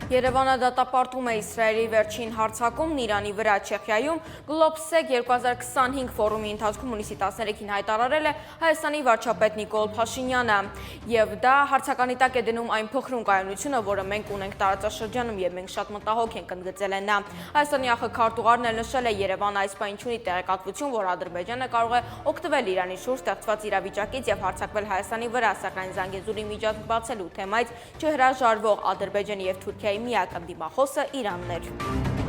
Երևանը դատապարտում է Իսրայելի վերջին հարձակումն Իրանի վրա Չեխիայում Globsec 2025 ֆորումի ընթացքում հունիսի 13-ին հայտարարել է Հայաստանի վարչապետ Նիկոլ Փաշինյանը, եւ դա հարցականի տակ է դնում այն փխրուն կայունությունը, որը մենք ունենք տարածաշրջանում եւ մենք շատ մտահոգ ենք, ընդգծել է նա։ Հայաստանի ԱԽ քարտուղարն էլ նշել է Երևանը այս պահին ունի տեղեկատվություն, որ Ադրբեջանը կարող է օգտվել Իրանի շուրջ ստեղծված իրավիճակից եւ հարձակվել Հայաստանի վրա, սակայն Զանգեզուրի միջանցք բացելու թեմայից չհրաժարվող Ադրբեջանի եւ Թուրքիայի միակ դիմախոսը Իրանն էր։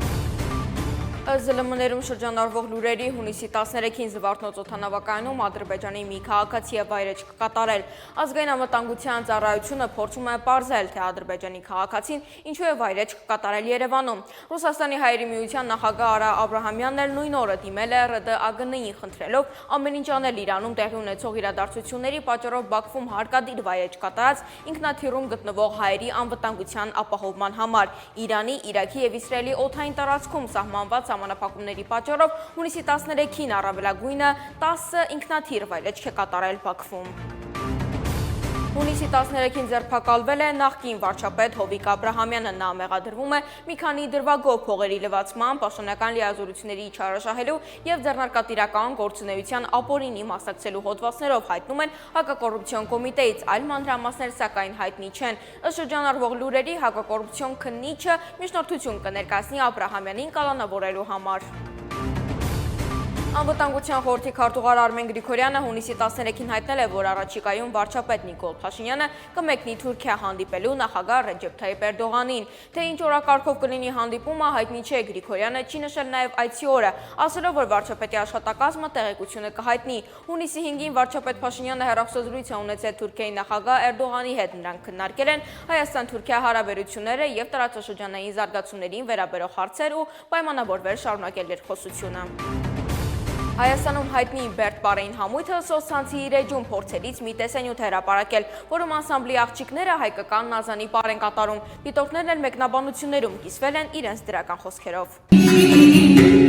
ԶԼՄ-ներում շրջանառվող լուրերի հունիսի 13-ին Զվարթնոց օդանավակայանում Ադրբեջանի մի քաղաքացի վայրէջք կկատարել։ Ազգային անվտանգության ծառայությունը փորձում է պարզել, թե Ադրբեջանի քաղաքացին ինչու է վայրէջք կատարել Երևանում։ Ռուսաստանի Հայերի միության նախագահ Արա Աբրահամյանն էլ նույն օրը դիմել է ՌԴԱԳՆ-ին խնդրելով ամեն ինչ անել Իրանում տեղի ունեցող իրադարձությունների պատճառով Բաքվում հարկադիր վայրէջք կատարած ինքնաթիռում գտնվող հայերի անվտանգության ապահովման համար։ Իրանի, Իրաքի եւ Իսրայելի օդային տարածքում սահմանված Ամանապակումների պատճառով հունիսի 13-ին առավելագույնը 10 ինքնաթիռ վայրէջք է կատարել Բաքվում։ Հունիսի 13-ին ձերբակալվել է նախկին վարչապետ Հովիկ Աբրահամյանը, նա մեղադրվում է մի քանի դրվագով փողերի լվացման, պաշտոնական լիազորությունների չարաշահելու եւ ձեռնարկատիրական գործունեության ապօրինի մասնակցելու հոդվածներով, հայտնում են հակակոռուպցիոն կոմիտեից, այլ մանրամասներ սակայն հայտնի չեն։ Ըստ շրջանառվող լուրերի, հակակոռուպցիոն քննիչը միջնորդություն կներկայացնի Աբրահամյանին կալանավորելու համար։ Անվտանգության խորհրդի քարտուղար Արմեն Գրիգորյանը հունիսի 13-ին հայտնել է, որ առաջիկայում վարչապետ Նիկոլ Փաշինյանը կմեկնի Թուրքիա հանդիպելու նախագահ Ռեջեփ Թայիփ Էրդողանին։ Թե ինչ օրակարգով կլինի հանդիպումը, հայտնի չէ, Գրիգորյանը չի նշել նաև այցի օրը, ասելով, որ վարչապետի աշխատակազմը տեղեկությունը կհայտնի։ Հունիսի 5-ին վարչապետ Փաշինյանը հեռախոսազրույց է ունեցել Թուրքիայի նախագահ Էրդողանի հետ, նրանք քննարկել են Հայաստան-Թուրքիա հարաբերությունները եւ տարածաշրջանային զարգացումներին վերաբերող հարցեր ու պայմանավորվել շարունակել երկխոսությունը։ Հայաստանում հայտնի Բերտ Պարեին համույթը սոցցանցի իր էջում փորձերից մի տեսանյութ հրապարակել, որում անսամբլի աղջիկները հայկական Նազանի պար են կատարում։ Դիտորդներն էլ մեկնաբանություններում կիսվել են իրենց դրական խոսքերով։